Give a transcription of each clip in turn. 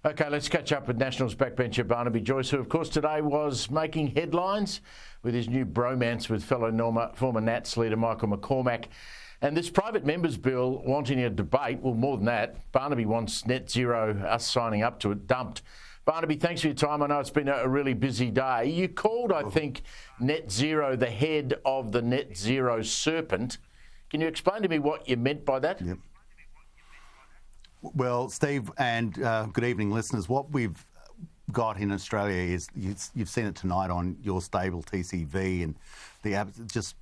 Okay, let's catch up with Nationals backbencher Barnaby Joyce, who, of course, today was making headlines with his new bromance with fellow former Nats leader Michael McCormack. And this private members bill wanting a debate, well, more than that, Barnaby wants net zero, us signing up to it, dumped. Barnaby, thanks for your time. I know it's been a really busy day. You called, I think, net zero the head of the net zero serpent. Can you explain to me what you meant by that? Yep. Well, Steve, and good evening, listeners. What we've got in Australia is, you've seen it tonight on your stable TCV, and is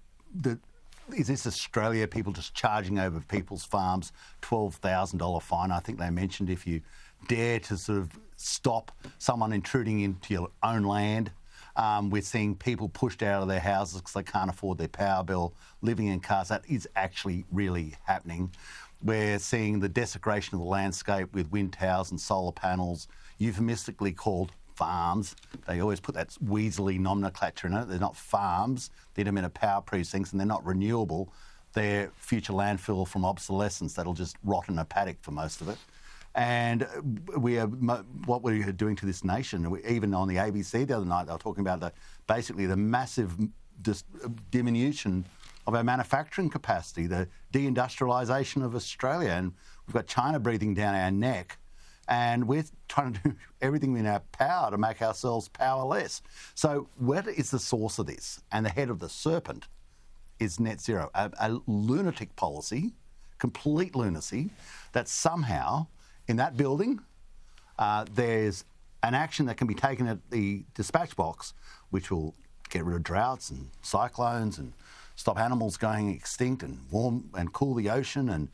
this Australia? People just charging over people's farms, $12,000 fine. I think they mentioned if you dare to sort of stop someone intruding into your own land. We're seeing people pushed out of their houses because they can't afford their power bill, living in cars. That is actually really happening. We're seeing the desecration of the landscape with wind towers and solar panels, euphemistically called farms. They always put that weaselly nomenclature in it. They're not farms. They're intermittent power precincts, and they're not renewable. They're future landfill from obsolescence that'll just rot in a paddock for most of it. And what we're doing to this nation, even on the ABC the other night, they were talking about basically the massive diminution of our manufacturing capacity, the deindustrialisation of Australia. And we've got China breathing down our neck, and we're trying to do everything in our power to make ourselves powerless. So what is the source of this? And the head of the serpent is net zero, a lunatic policy, complete lunacy, that somehow in that building there's an action that can be taken at the dispatch box which will get rid of droughts and cyclones and stop animals going extinct and warm and cool the ocean, and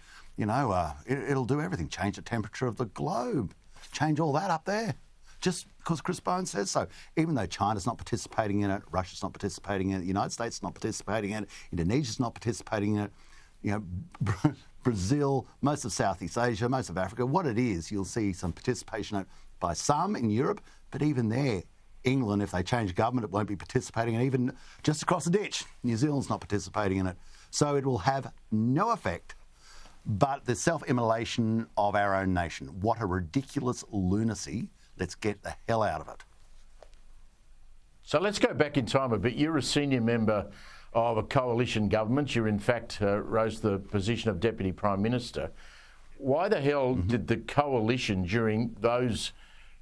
it'll do everything. Change the temperature of the globe, change all that up there, just because Chris Bones says so. Even though China's not participating in it, Russia's not participating in it, the United States is not participating in it, Indonesia's not participating in it, Brazil, most of Southeast Asia, most of Africa. What it is, you'll see some participation in it by some in Europe, but even there, England, if they change government, it won't be participating, and even just across the ditch, New Zealand's not participating in it. So it will have no effect but the self-immolation of our own nation. What a ridiculous lunacy. Let's get the hell out of it. So let's go back in time a bit. You're a senior member of a coalition government. You, in fact, rose to the position of Deputy Prime Minister. Why the hell did the coalition during those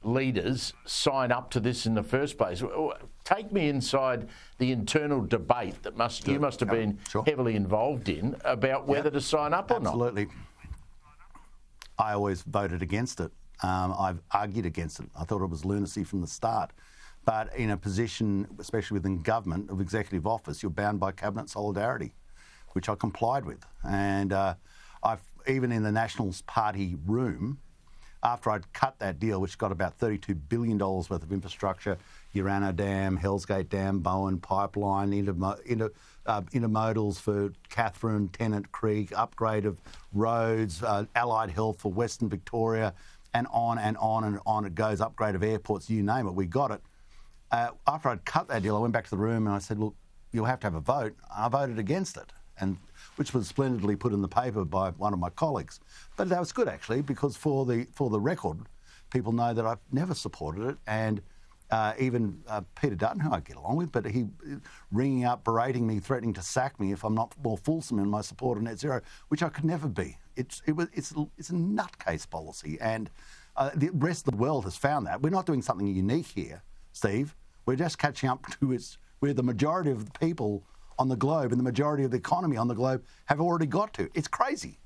leaders sign up to this in the first place? Take me inside the internal debate that you must have been heavily involved in about whether to sign up or not. Absolutely. I always voted against it. I've argued against it. I thought it was lunacy from the start. But in a position, especially within government, of executive office, you're bound by cabinet solidarity, which I complied with. And even in the Nationals Party room, after I'd cut that deal, which got about $32 billion worth of infrastructure, Urano Dam, Hells Gate Dam, Bowen Pipeline, intermodals for Catherine, Tennant Creek, upgrade of roads, allied health for Western Victoria, and on and on and on it goes, upgrade of airports, you name it, we got it. After I'd cut that deal, I went back to the room and I said, look, you'll have to have a vote. I voted against it, and which was splendidly put in the paper by one of my colleagues. But that was good, actually, because for the record, people know that I've never supported it. And even Peter Dutton, who I get along with, but he ringing up, berating me, threatening to sack me if I'm not more fulsome in my support of net zero, which I could never be. It's a nutcase policy, and the rest of the world has found that. We're not doing something unique here, Steve. We're just catching up to where the majority of the people on the globe and the majority of the economy on the globe have already got to. It's crazy.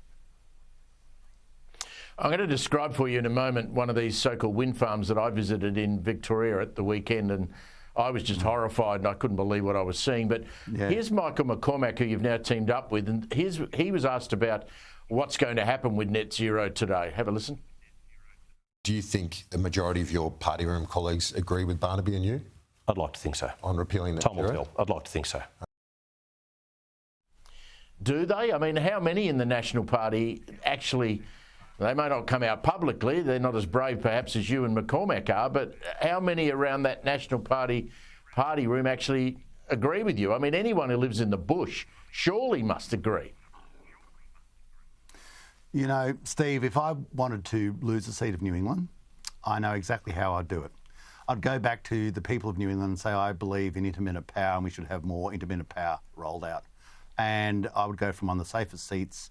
I'm going to describe for you in a moment one of these so-called wind farms that I visited in Victoria at the weekend, and I was just horrified and I couldn't believe what I was seeing. But here's Michael McCormack, who you've now teamed up with, and he was asked about what's going to happen with net zero today. Have a listen. Do you think a majority of your party room colleagues agree with Barnaby and you? I'd like to think so. On repealing net Tom zero? will tell. I'd like to think so. Do they? I mean, how many in the National Party actually, they may not come out publicly, they're not as brave perhaps as you and McCormack are, but how many around that National Party room actually agree with you? I mean, anyone who lives in the bush surely must agree. You know, Steve, if I wanted to lose a seat of New England, I know exactly how I'd do it. I'd go back to the people of New England and say, I believe in intermittent power and we should have more intermittent power rolled out. And I would go from one of the safest seats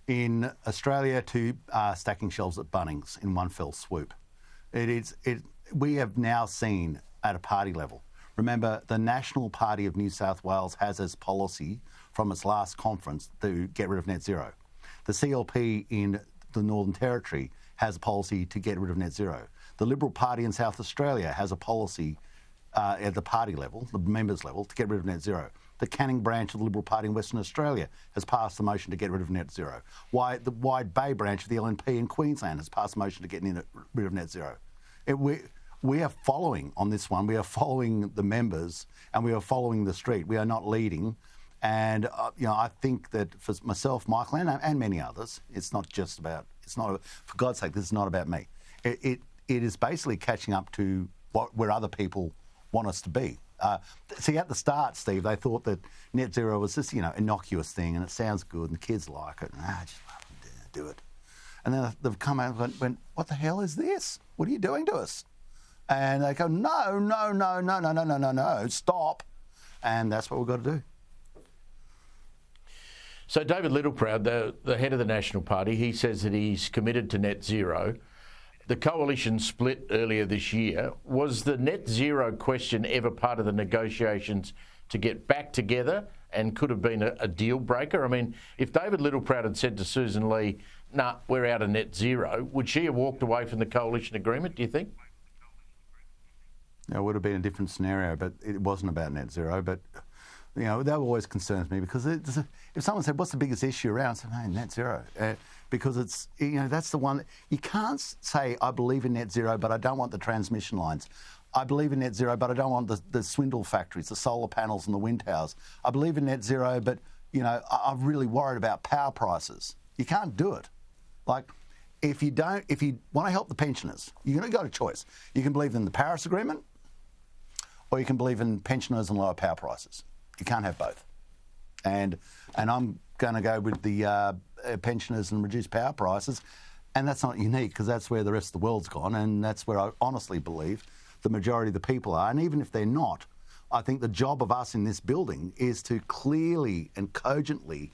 in Australia to stacking shelves at Bunnings in one fell swoop. We have now seen at a party level. Remember, the National Party of New South Wales has as policy from its last conference to get rid of net zero. The CLP in the Northern Territory has a policy to get rid of net zero. The Liberal Party in South Australia has a policy at the party level, the members level, to get rid of net zero. The Canning branch of the Liberal Party in Western Australia has passed a motion to get rid of net zero. The Wide Bay branch of the LNP in Queensland has passed a motion to get rid of net zero. We are following on this one. We are following the members and we are following the street. We are not leading. And, I think that for myself, Michael, and many others, for God's sake, this is not about me. It is basically catching up to where other people want us to be. See, at the start, Steve, they thought that net zero was this, innocuous thing and it sounds good and the kids like it. And, just do it. And then they've come out and went, what the hell is this? What are you doing to us? And they go, no, stop. And that's what we've got to do. So David Littleproud, the head of the National Party, he says that he's committed to net zero. The coalition split earlier this year. Was the net zero question ever part of the negotiations to get back together and could have been a deal breaker? I mean, if David Littleproud had said to Susan Lee, nah, we're out of net zero, would she have walked away from the coalition agreement, do you think? It would have been a different scenario, but it wasn't about net zero. But, that always concerns me because if someone said, what's the biggest issue around? I said, hey, net zero. Because it's, that's the one. You can't say, I believe in net zero, but I don't want the transmission lines. I believe in net zero, but I don't want the swindle factories, the solar panels and the wind towers. I believe in net zero, but, I'm really worried about power prices. You can't do it. Like, if you want to help the pensioners, you're going to go to choice. You can believe in the Paris Agreement or you can believe in pensioners and lower power prices. You can't have both. And I'm going to go with the pensioners and reduced power prices. And that's not unique because that's where the rest of the world's gone. And that's where I honestly believe the majority of the people are. And even if they're not, I think the job of us in this building is to clearly and cogently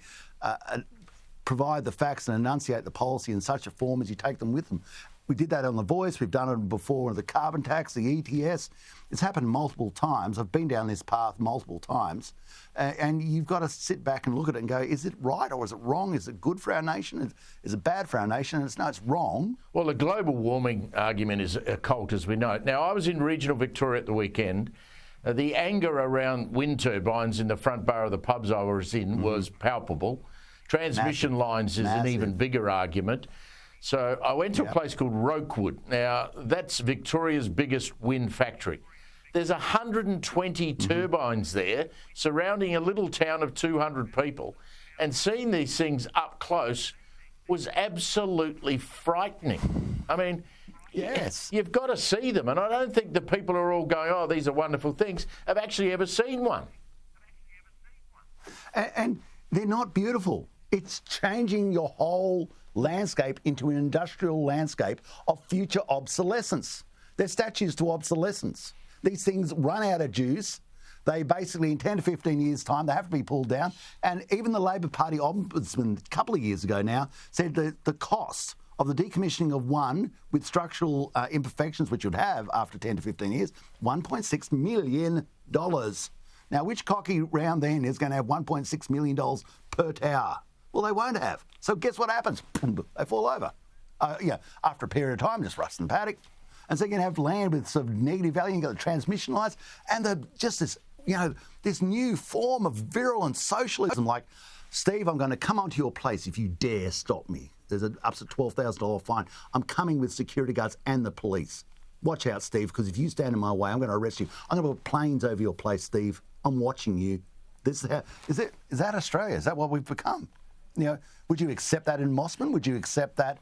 provide the facts and enunciate the policy in such a form as you take them with them. We did that on The Voice. We've done it before with the carbon tax, the ETS. It's happened multiple times. I've been down this path multiple times. And you've got to sit back and look at it and go, is it right or is it wrong? Is it good for our nation? Is it bad for our nation? And it's wrong. Well, the global warming argument is a cult, as we know. Now, I was in regional Victoria at the weekend. The anger around wind turbines in the front bar of the pubs I was in was palpable. Transmission lines is an even bigger argument. So I went to a place called Rokewood. Now, that's Victoria's biggest wind factory. There's 120 turbines there surrounding a little town of 200 people. And seeing these things up close was absolutely frightening. I mean, yes, you've got to see them. And I don't think the people are all going, oh, these are wonderful things, have actually ever seen one. And they're not beautiful. It's changing your whole landscape into an industrial landscape of future obsolescence. They're statues to obsolescence. These things run out of juice. They basically, in 10 to 15 years' time, they have to be pulled down. And even the Labor Party ombudsman a couple of years ago now said that the cost of the decommissioning of one with structural imperfections, which you'd have after 10 to 15 years, $1.6 million. Now, which cocky round then is going to have $1.6 million per tower? Well, they won't have. So guess what happens? They fall over. After a period of time, just rust and paddock. And so you're going to have land with sort of negative value. You've got the transmission lines and this new form of virulent socialism. Like, Steve, I'm going to come onto your place if you dare stop me. There's an up to $12,000 fine. I'm coming with security guards and the police. Watch out, Steve, because if you stand in my way, I'm going to arrest you. I'm going to put planes over your place, Steve. I'm watching you. Is that Australia? Is that what we've become? Would you accept that in Mossman? Would you accept that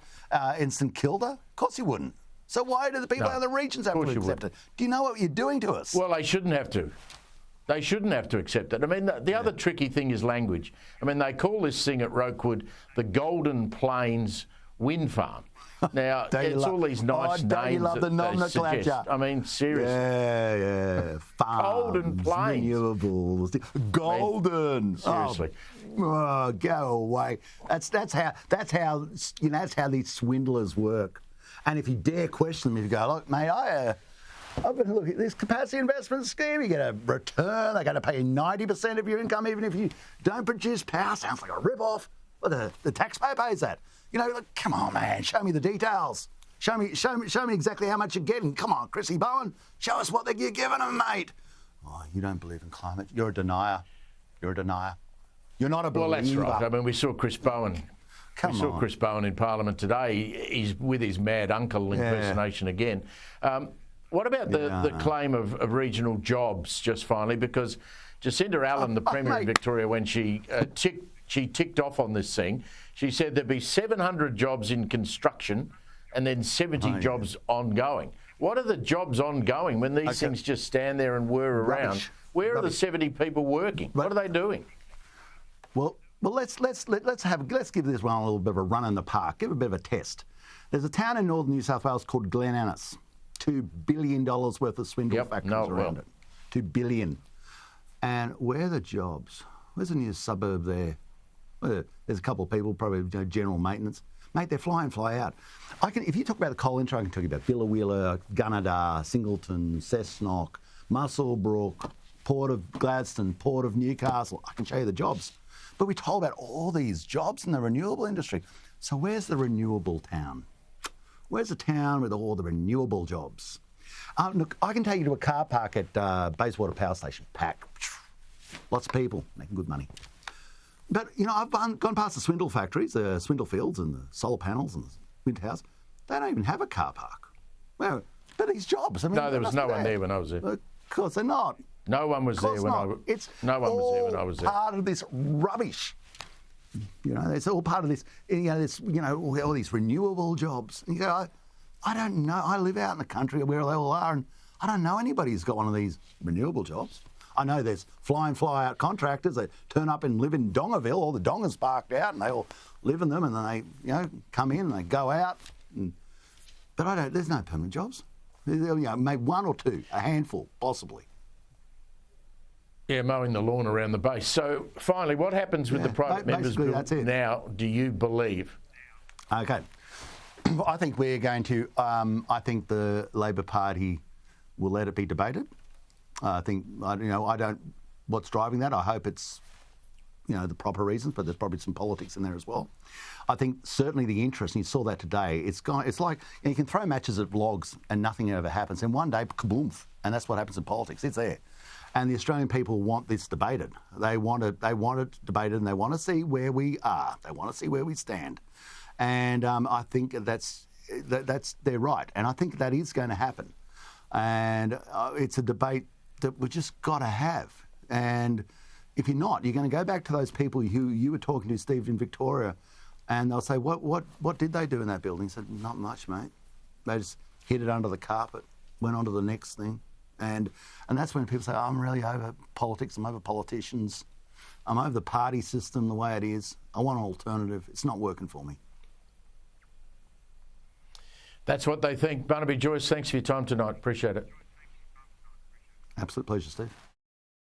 in St Kilda? Of course you wouldn't. So why do the people out of the regions have to accept it? Do you know what you're doing to us? Well, they shouldn't have to. They shouldn't have to accept it. I mean, the other tricky thing is language. I mean, they call this thing at Rokewood the Golden Plains wind farm. Now, it's all these nice names. Don't you love the that they suggest. nomenclature? I mean, seriously. Yeah. Farms, Golden plains. Renewables. Golden. Seriously. Oh, go away. That's how these swindlers work. And if you dare question them, if you go, look, mate, I've been looking at this capacity investment scheme. You get a return. They're going to pay you 90% of your income, even if you don't produce power. Sounds like a rip-off. Well, the taxpayer pays that. You know, like, come on, man, show me the details. Show me exactly how much you're getting. Come on, Chrissy Bowen, show us what you're giving them, mate. Oh, you don't believe in climate. You're a denier. You're not a believer. Well, that's right. I mean, we saw Chris Bowen. Chris Bowen in Parliament today. He's with his mad uncle impersonation again. What about the claim of regional jobs, just finally? Because Jacinda Allen, the Premier of Victoria, when she ticked off on this thing, she said there'd be 700 jobs in construction and then 70 jobs ongoing. What are the jobs ongoing when these things just stand there and whir around? Where are the 70 people working? What are they doing? Well, let's give this one a little bit of a run in the park. Give it a bit of a test. There's a town in northern New South Wales called Glen Annis. $2 billion worth of swindle factories around it. $2 billion. And where are the jobs? Where's the new suburb there? Well, there's a couple of people, probably general maintenance. Mate, they're fly in, fly out. If you talk about the coal industry, I can tell you about Billawheeler, Gunnedah, Singleton, Cessnock, Muswellbrook, Port of Gladstone, Port of Newcastle. I can show you the jobs. But we're told about all these jobs in the renewable industry. So where's the renewable town? Where's the town with all the renewable jobs? Look, I can take you to a car park at Bayswater Power Station. Packed. Lots of people making good money. But, I've gone past the swindle factories, the swindle fields and the solar panels and the wind house. They don't even have a car park. Well, but these jobs, I mean... No, there was no one there when I was there. Of course they're not. No one was there when I was there. No one was there when I was there. It's all part of this rubbish. It's all part of this, all these renewable jobs. And you go, I don't know. I live out in the country where they all are, and I don't know anybody who's got one of these renewable jobs. I know there's fly-in, fly-out contractors. They turn up and live in Dongaville. All the dongers parked out, and they all live in them, and then they, come in and they go out. But there's no permanent jobs. Maybe one or two, a handful, possibly. Yeah, mowing the lawn around the base. So, finally, what happens with the private members bill now, do you believe? Okay. I think we're going to... I think the Labor Party will let it be debated. I think, I don't... What's driving that? I hope it's, the proper reasons, but there's probably some politics in there as well. I think certainly the interest, and you saw that today, it's like, you can throw matches at logs and nothing ever happens. And one day, kaboom, and that's what happens in politics. It's there. And the Australian people want this debated. They want it debated, and they want to see where we are. They want to see where we stand. And I think they're right. And I think that is going to happen. And it's a debate that we just got to have. And if you're not, you're going to go back to those people who you were talking to, Steve, in Victoria, and they'll say, what did they do in that building? He said, not much, mate. They just hid it under the carpet, went on to the next thing. And that's when people say, I'm really over politics, I'm over politicians, I'm over the party system the way it is. I want an alternative. It's not working for me. That's what they think. Barnaby Joyce, thanks for your time tonight. Appreciate it. Absolute pleasure, Steve.